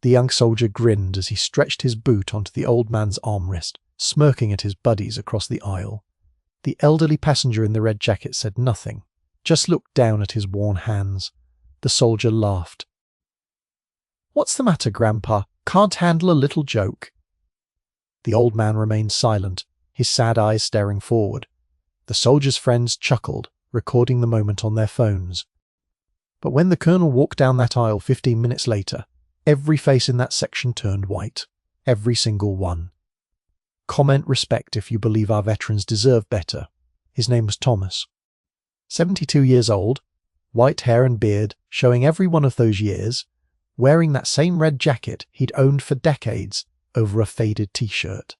The young soldier grinned as he stretched his boot onto the old man's armrest, smirking at his buddies across the aisle. The elderly passenger in the red jacket said nothing, just looked down at his worn hands. The soldier laughed. "What's the matter, Grandpa? Can't handle a little joke?" The old man remained silent, his sad eyes staring forward. The soldier's friends chuckled, recording the moment on their phones. But when the colonel walked down that aisle 15 minutes later, every face in that section turned white. Every single one. Comment respect if you believe our veterans deserve better. His name was Thomas. 72 years old, white hair and beard showing every one of those years, wearing that same red jacket he'd owned for decades over a faded t-shirt.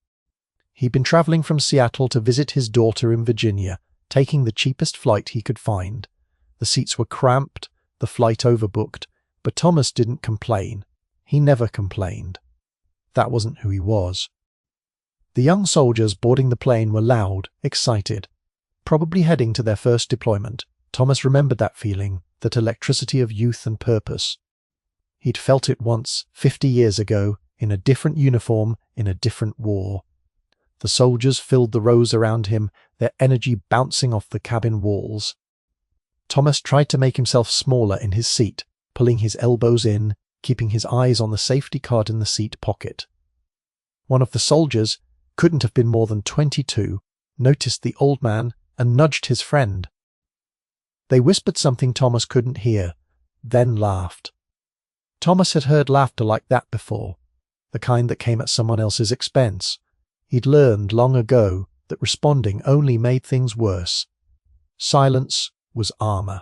He'd been traveling from Seattle to visit his daughter in Virginia, taking the cheapest flight he could find. The seats were cramped, the flight overbooked, but Thomas didn't complain. He never complained. That wasn't who he was. The young soldiers boarding the plane were loud, excited, probably heading to their first deployment. Thomas remembered that feeling, that electricity of youth and purpose. He'd felt it once, 50 years ago, in a different uniform, in a different war. The soldiers filled the rows around him, their energy bouncing off the cabin walls. Thomas tried to make himself smaller in his seat, pulling his elbows in, keeping his eyes on the safety card in the seat pocket. One of the soldiers, couldn't have been more than 22, noticed the old man and nudged his friend. They whispered something Thomas couldn't hear, then laughed. Thomas had heard laughter like that before, the kind that came at someone else's expense. He'd learned long ago that responding only made things worse. Silence was armor.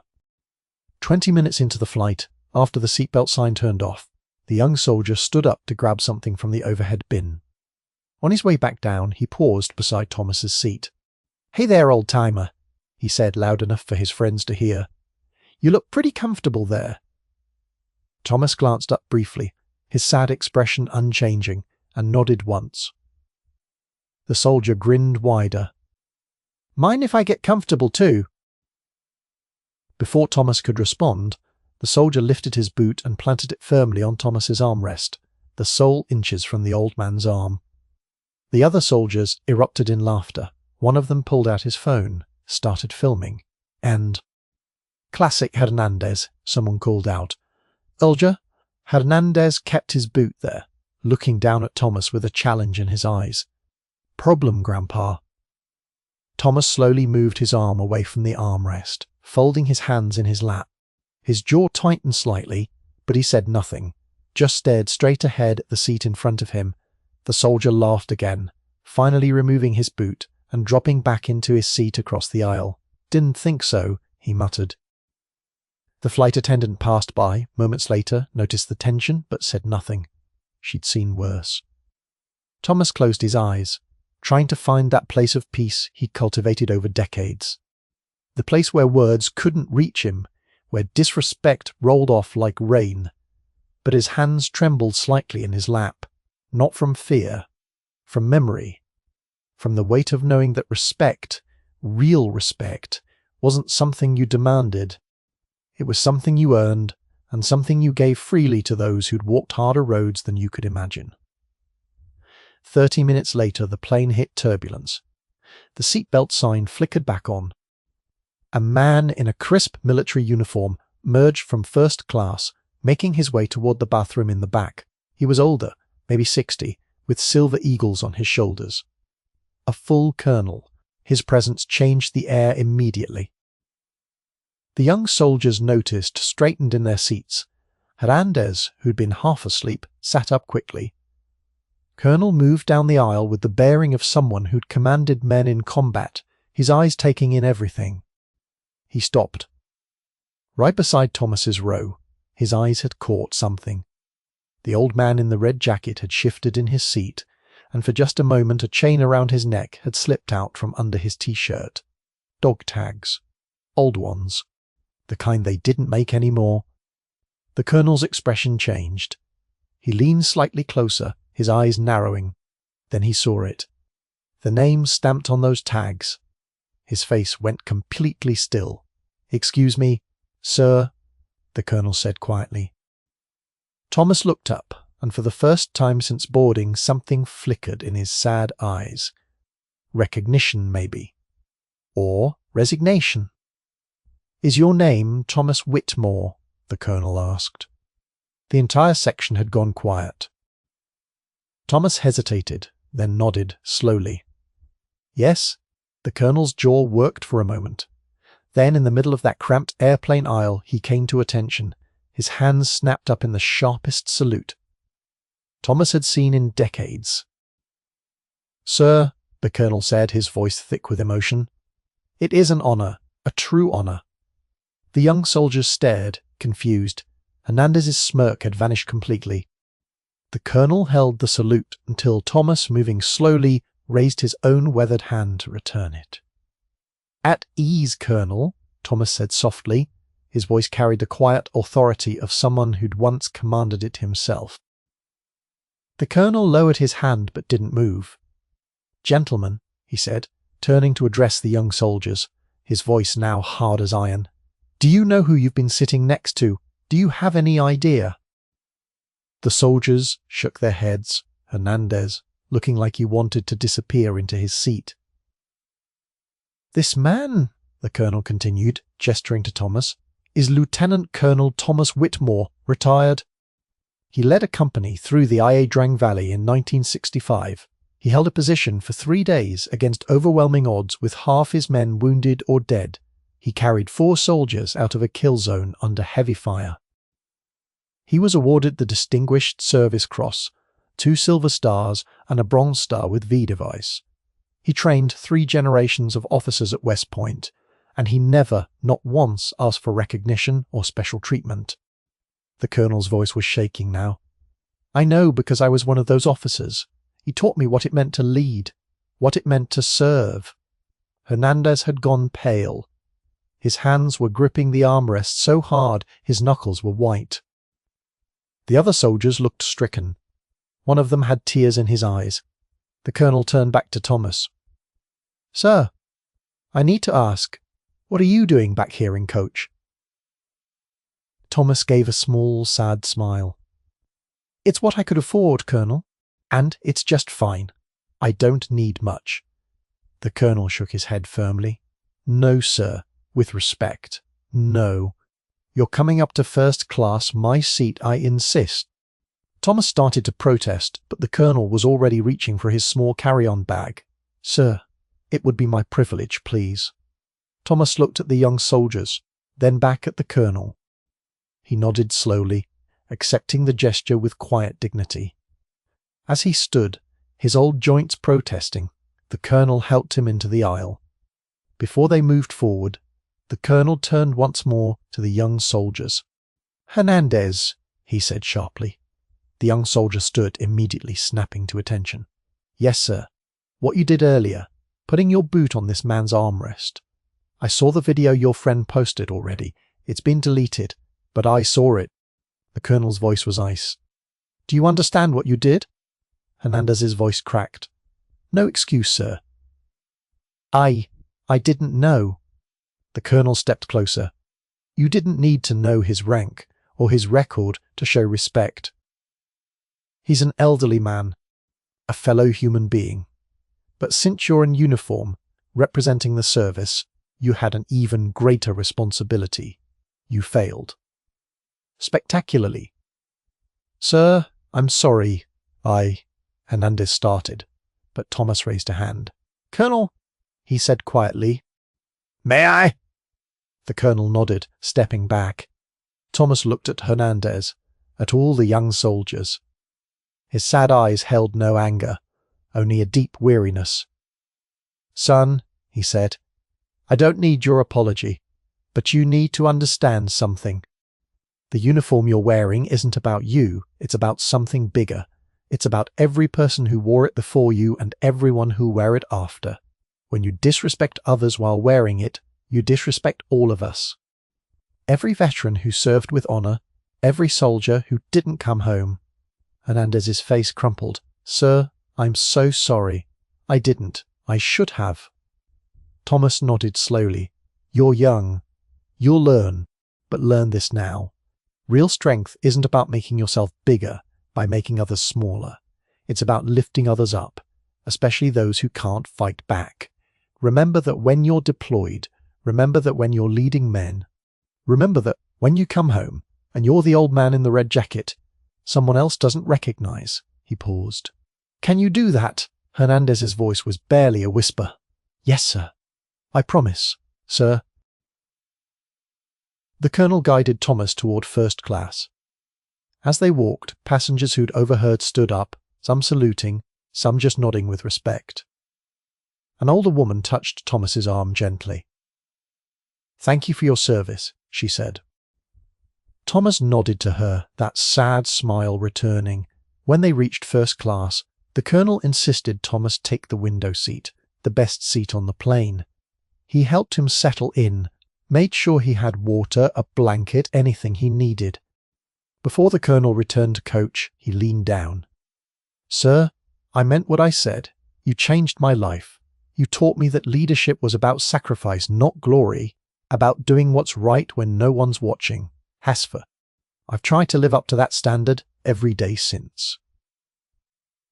20 minutes into the flight, after the seatbelt sign turned off, the young soldier stood up to grab something from the overhead bin. On his way back down, he paused beside Thomas's seat. "Hey there, old-timer," he said loud enough for his friends to hear. "You look pretty comfortable there." Thomas glanced up briefly, his sad expression unchanging, and nodded once. The soldier grinned wider. "Mind if I get comfortable too?" Before Thomas could respond, the soldier lifted his boot and planted it firmly on Thomas's armrest, the sole inches from the old man's arm. The other soldiers erupted in laughter. One of them pulled out his phone, started filming, and... "Classic Hernandez," someone called out. "Ulja, Hernandez kept his boot there," looking down at Thomas with a challenge in his eyes. "Problem, Grandpa." Thomas slowly moved his arm away from the armrest, folding his hands in his lap. His jaw tightened slightly, but he said nothing, just stared straight ahead at the seat in front of him. The soldier laughed again, finally removing his boot and dropping back into his seat across the aisle. "Didn't think so," he muttered. The flight attendant passed by, moments later, noticed the tension, but said nothing. She'd seen worse. Thomas closed his eyes, trying to find that place of peace he'd cultivated over decades. The place where words couldn't reach him, where disrespect rolled off like rain. But his hands trembled slightly in his lap, not from fear, from memory, from the weight of knowing that respect, real respect, wasn't something you demanded. It was something you earned, and something you gave freely to those who'd walked harder roads than you could imagine. 30 minutes later, the plane hit turbulence. The seatbelt sign flickered back on. A man in a crisp military uniform emerged from first class, making his way toward the bathroom in the back. He was older, maybe 60, with silver eagles on his shoulders. A full colonel. His presence changed the air immediately. The young soldiers noticed, straightened in their seats. Hernandez, who'd been half asleep, sat up quickly. Colonel moved down the aisle with the bearing of someone who'd commanded men in combat, his eyes taking in everything. He stopped. Right beside Thomas's row, his eyes had caught something. The old man in the red jacket had shifted in his seat, and for just a moment a chain around his neck had slipped out from under his t-shirt. Dog tags. Old ones. The kind they didn't make anymore. The colonel's expression changed. He leaned slightly closer, his eyes narrowing. Then he saw it. The name stamped on those tags. His face went completely still. "Excuse me, sir," the colonel said quietly. Thomas looked up and for the first time since boarding something flickered in his sad eyes. Recognition, maybe. Or resignation. "Is your name Thomas Whitmore?" the colonel asked. The entire section had gone quiet. Thomas hesitated, then nodded slowly. "Yes." The colonel's jaw worked for a moment. Then, in the middle of that cramped airplane aisle, he came to attention, his hands snapped up in the sharpest salute. Thomas had seen in decades. "Sir," the colonel said, his voice thick with emotion, "it is an honor, a true honor." The young soldiers stared, confused. Hernandez's smirk had vanished completely. The colonel held the salute until Thomas, moving slowly, raised his own weathered hand to return it. "At ease, Colonel," Thomas said softly. His voice carried the quiet authority of someone who'd once commanded it himself. The colonel lowered his hand but didn't move. "Gentlemen," he said, turning to address the young soldiers, his voice now hard as iron. "Do you know who you've been sitting next to? Do you have any idea?" The soldiers shook their heads, Hernandez looking like he wanted to disappear into his seat. "This man," the colonel continued, gesturing to Thomas, "is Lieutenant Colonel Thomas Whitmore, retired. He led a company through the Ia Drang Valley in 1965. He held a position for 3 days against overwhelming odds with half his men wounded or dead. He carried 4 soldiers out of a kill zone under heavy fire. He was awarded the Distinguished Service Cross, 2 Silver Stars and a Bronze Star with V device. He trained 3 generations of officers at West Point, and he never, not once, asked for recognition or special treatment." The colonel's voice was shaking now. "I know because I was one of those officers. He taught me what it meant to lead, what it meant to serve." Hernandez had gone pale. His hands were gripping the armrest so hard his knuckles were white. The other soldiers looked stricken. One of them had tears in his eyes. The colonel turned back to Thomas. "Sir, I need to ask, what are you doing back here in coach?" Thomas gave a small, sad smile. "It's what I could afford, Colonel, and it's just fine. I don't need much." The colonel shook his head firmly. "No, sir, with respect. No. You're coming up to first class, my seat, I insist." Thomas started to protest, but the colonel was already reaching for his small carry-on bag. "Sir, it would be my privilege, please." Thomas looked at the young soldiers, then back at the colonel. He nodded slowly, accepting the gesture with quiet dignity. As he stood, his old joints protesting, the colonel helped him into the aisle. Before they moved forward, the colonel turned once more to the young soldiers. "Hernandez," he said sharply. The young soldier stood, immediately snapping to attention. "Yes, sir. What you did earlier, putting your boot on this man's armrest. I saw the video your friend posted already. It's been deleted, but I saw it." The colonel's voice was ice. "Do you understand what you did?" Hernandez's voice cracked. "No excuse, sir." I didn't know." The colonel stepped closer. "You didn't need to know his rank or his record to show respect. He's an elderly man, a fellow human being. But since you're in uniform, representing the service, you had an even greater responsibility. You failed. Spectacularly." "Sir, I'm sorry. Hernandez started, but Thomas raised a hand. "Colonel," he said quietly. "May I?" The colonel nodded, stepping back. Thomas looked at Hernandez, at all the young soldiers. His sad eyes held no anger, only a deep weariness. "Son," he said, "I don't need your apology, but you need to understand something. The uniform you're wearing isn't about you, it's about something bigger. It's about every person who wore it before you and everyone who wear it after. When you disrespect others while wearing it, you disrespect all of us. Every veteran who served with honor, every soldier who didn't come home." Hernandez's face crumpled. "Sir, I'm so sorry. I didn't. I should have." Thomas nodded slowly. "You're young. You'll learn, but learn this now. Real strength isn't about making yourself bigger. by making others smaller. It's about lifting others up, especially those who can't fight back. Remember that when you're deployed, remember that when you're leading men, remember that when you come home and you're the old man in the red jacket, someone else doesn't recognize." He paused. "Can you do that?" Hernandez's voice was barely a whisper. "Yes, sir. I promise, sir." The colonel guided Thomas toward first class. As they walked, passengers who'd overheard stood up, some saluting, some just nodding with respect. An older woman touched Thomas's arm gently. "Thank you for your service," she said. Thomas nodded to her, that sad smile returning. When they reached first class, the colonel insisted Thomas take the window seat, the best seat on the plane. He helped him settle in, made sure he had water, a blanket, anything he needed. Before the colonel returned to coach, he leaned down. "Sir, I meant what I said. You changed my life. You taught me that leadership was about sacrifice, not glory, about doing what's right when no one's watching. Hasfer. I've tried to live up to that standard every day since."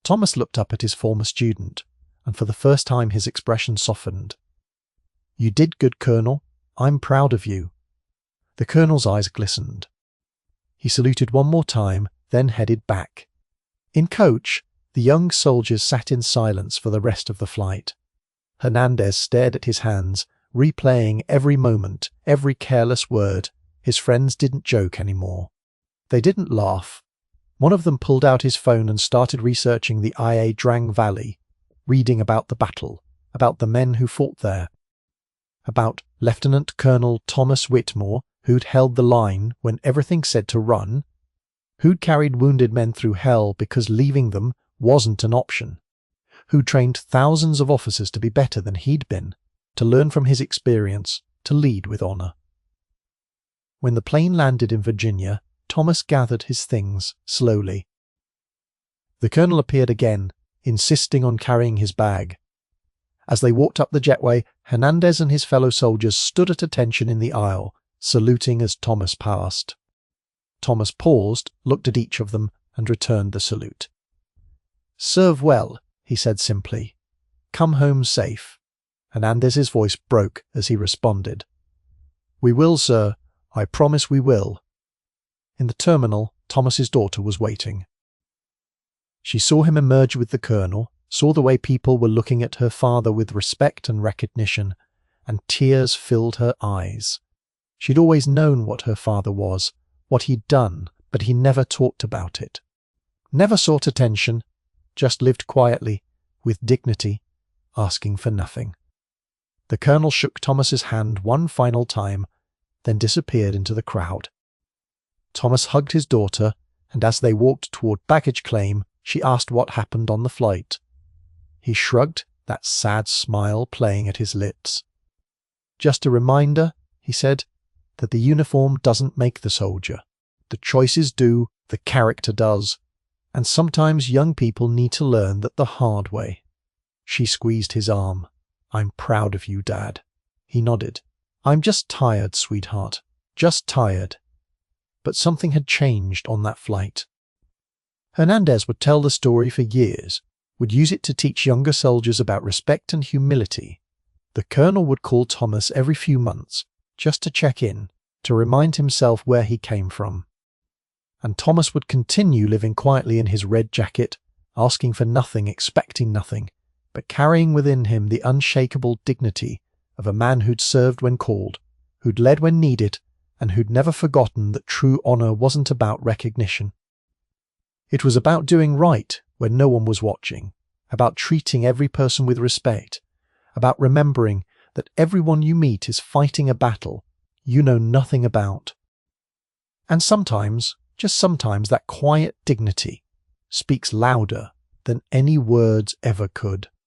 Thomas looked up at his former student, and for the first time his expression softened. "You did good, Colonel. I'm proud of you." The colonel's eyes glistened. He saluted one more time, then headed back. In coach, the young soldiers sat in silence for the rest of the flight. Hernandez stared at his hands, replaying every moment, every careless word. His friends didn't joke anymore. They didn't laugh. One of them pulled out his phone and started researching the Ia Drang Valley, reading about the battle, about the men who fought there, about Lieutenant Colonel Thomas Whitmore, who'd held the line when everything said to run, who'd carried wounded men through hell because leaving them wasn't an option, who'd trained thousands of officers to be better than he'd been, to learn from his experience, to lead with honor. When the plane landed in Virginia, Thomas gathered his things slowly. The colonel appeared again, insisting on carrying his bag. As they walked up the jetway, Hernandez and his fellow soldiers stood at attention in the aisle, saluting as Thomas passed. Thomas paused, looked at each of them, and returned the salute. "Serve well," he said simply. "Come home safe." Hernandez's voice broke as he responded. "We will, sir. I promise we will." In the terminal, Thomas's daughter was waiting. She saw him emerge with the colonel, saw the way people were looking at her father with respect and recognition, and tears filled her eyes. She'd always known what her father was, what he'd done, but he never talked about it. Never sought attention, just lived quietly, with dignity, asking for nothing. The colonel shook Thomas's hand one final time, then disappeared into the crowd. Thomas hugged his daughter, and as they walked toward baggage claim, she asked what happened on the flight. He shrugged, that sad smile playing at his lips. "Just a reminder," he said, "that the uniform doesn't make the soldier. The choices do, the character does. And sometimes young people need to learn that the hard way." She squeezed his arm. "I'm proud of you, Dad." He nodded. "I'm just tired, sweetheart. Just tired." But something had changed on that flight. Hernandez would tell the story for years, would use it to teach younger soldiers about respect and humility. The colonel would call Thomas every few months, just to check in, to remind himself where he came from. And Thomas would continue living quietly in his red jacket, asking for nothing, expecting nothing, but carrying within him the unshakable dignity of a man who'd served when called, who'd led when needed, and who'd never forgotten that true honor wasn't about recognition. It was about doing right when no one was watching, about treating every person with respect, about remembering that everyone you meet is fighting a battle you know nothing about. And sometimes, just sometimes, that quiet dignity speaks louder than any words ever could.